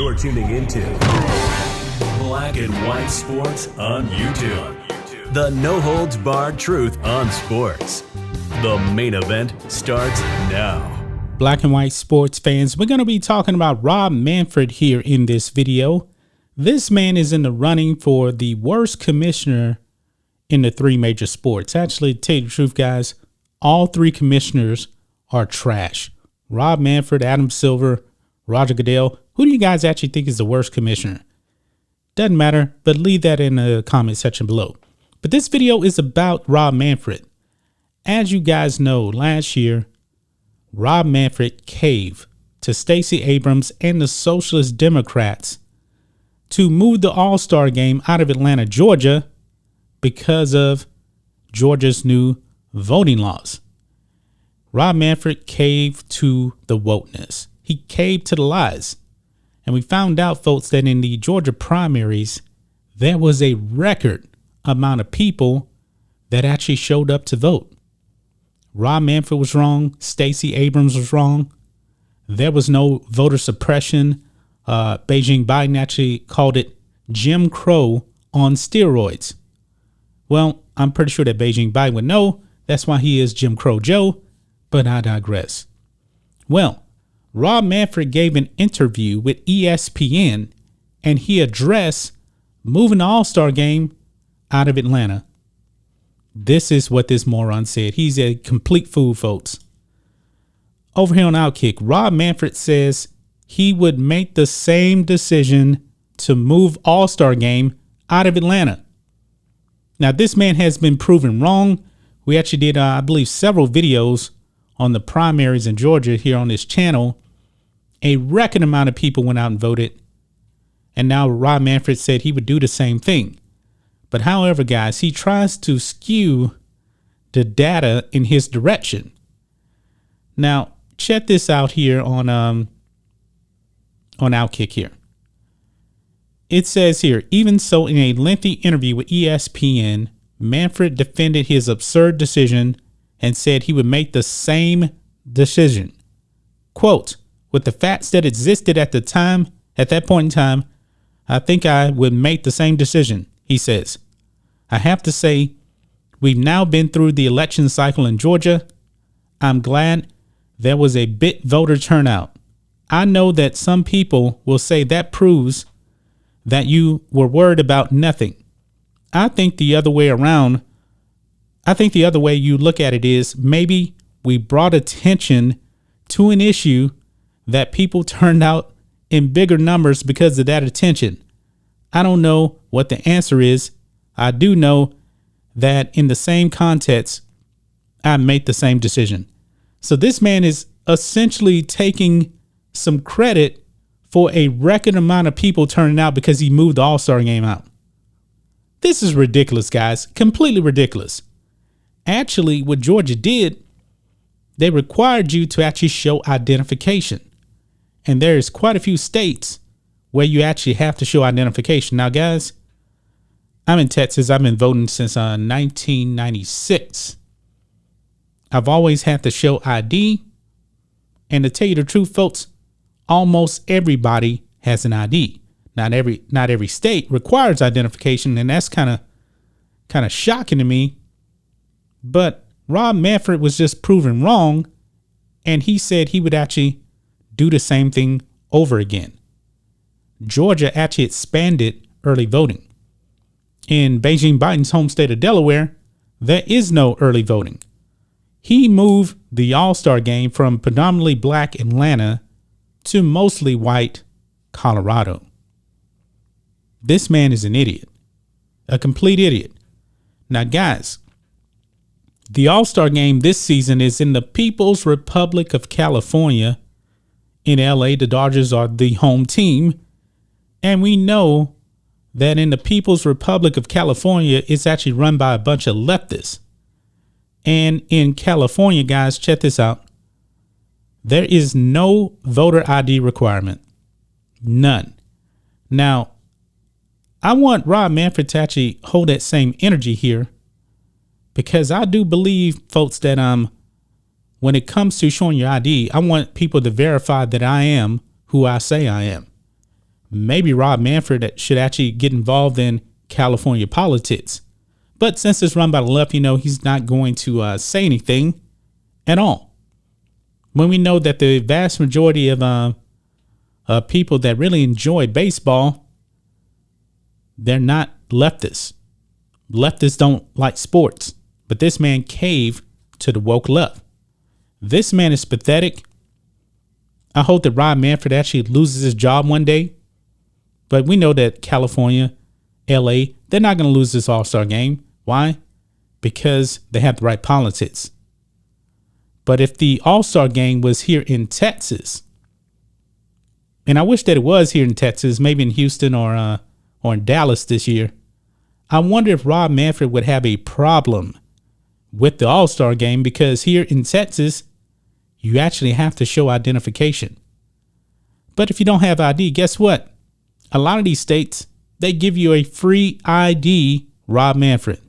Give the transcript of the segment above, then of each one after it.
You're tuning into Black and White Sports on YouTube. The no-holds-barred truth on sports. The main event starts now. Black and White Sports fans, we're going to be talking about Rob Manfred here in this video. This man is in the running for the worst commissioner in the three major sports. Actually, to tell you the truth, guys, all three commissioners are trash. Rob Manfred, Adam Silver, Roger Goodell. Who do you guys actually think is the worst commissioner? Doesn't matter, but leave that in the comment section below. But this video is about Rob Manfred. As you guys know, last year, Rob Manfred caved to Stacey Abrams and the Socialist Democrats to move the All-Star game out of Atlanta, Georgia, because of Georgia's new voting laws. Rob Manfred caved to the wokeness. He caved to the lies. And we found out, folks, that in the Georgia primaries, there was a record amount of people that actually showed up to vote. Rob Manfred was wrong. Stacey Abrams was wrong. There was no voter suppression. Beijing Biden actually called it Jim Crow on steroids. Well, I'm pretty sure that Beijing Biden would know. That's why he is Jim Crow Joe. But I digress. Well, Rob Manfred gave an interview with ESPN and he addressed moving the All-Star game out of Atlanta. This is what this moron said. He's a complete fool, folks. Over here on Outkick, Rob Manfred says he would make the same decision to move All-Star game out of Atlanta. Now, this man has been proven wrong. We actually did, I believe, several videos on the primaries in Georgia here on this channel. A record amount of people went out and voted. And now Rob Manfred said he would do the same thing. But however, guys, he tries to skew the data in his direction. Now, check this out here on Outkick here. It says here, even so, in a lengthy interview with ESPN, Manfred defended his absurd decision and said he would make the same decision. Quote, with the facts that existed at that point in time, I think I would make the same decision, he says. I have to say, we've now been through the election cycle in Georgia. I'm glad there was a big voter turnout. I know that some people will say that proves that you were worried about nothing. I think the other way you look at it is maybe we brought attention to an issue that people turned out in bigger numbers because of that attention. I don't know what the answer is. I do know that in the same context, I made the same decision. So this man is essentially taking some credit for a record amount of people turning out because he moved the All-Star game out. This is ridiculous, guys. Completely ridiculous. Actually, what Georgia did, they required you to actually show identification. And there's quite a few states where you actually have to show identification. Now, guys, I'm in Texas. I've been voting since 1996. I've always had to show ID. And to tell you the truth, folks, almost everybody has an ID. Not every state requires identification, and that's kind of shocking to me. But Rob Manfred was just proven wrong, and he said he would actually do the same thing over again. Georgia actually expanded early voting. In Beijing Biden's home state of Delaware, there is no early voting. He moved the All-Star game from predominantly black Atlanta to mostly white Colorado. This man is an idiot, a complete idiot. Now, guys, the All-Star game this season is in the People's Republic of California. In LA, the Dodgers are the home team. And we know that in the People's Republic of California, it's actually run by a bunch of leftists. And in California, guys, check this out. There is no voter ID requirement. None. Now, I want Rob Manfred to actually hold that same energy here, because I do believe, folks, that when it comes to showing your ID, I want people to verify that I am who I say I am. maybe Rob Manfred should actually get involved in California politics. But since it's run by the left, he's not going to say anything at all. When we know that the vast majority of people that really enjoy baseball, they're not leftists. Leftists don't like sports, but this man caved to the woke left. This man is pathetic. I hope that Rob Manfred actually loses his job one day. But we know that California, LA, they're not going to lose this All-Star game. Why? Because they have the right politics. But if the All-Star game was here in Texas, and I wish that it was here in Texas, maybe in Houston or in Dallas this year, I wonder if Rob Manfred would have a problem with the All-Star game, because here in Texas, you actually have to show identification. But if you don't have ID, guess what? A lot of these states, they give you a free ID, Rob Manfred.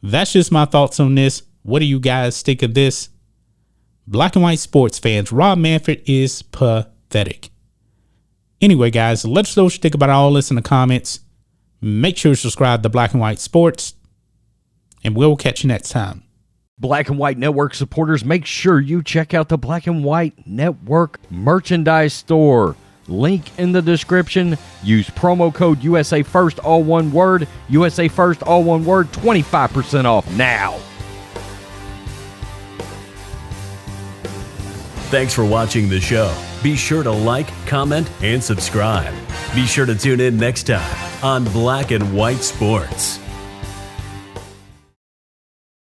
That's just my thoughts on this. What do you guys think of this? Black and white sports fans, Rob Manfred is pathetic. Anyway, guys, let us know what you think about all this in the comments. Make sure to subscribe to Black and White Sports, and we'll catch you next time. Black and White Network supporters, make sure you check out the Black and White Network merchandise store. Link in the description. Use promo code USA First, all one word. USA First, all one word. 25% off now. Thanks for watching the show. Be sure to like, comment, and subscribe. Be sure to tune in next time on Black and White Sports.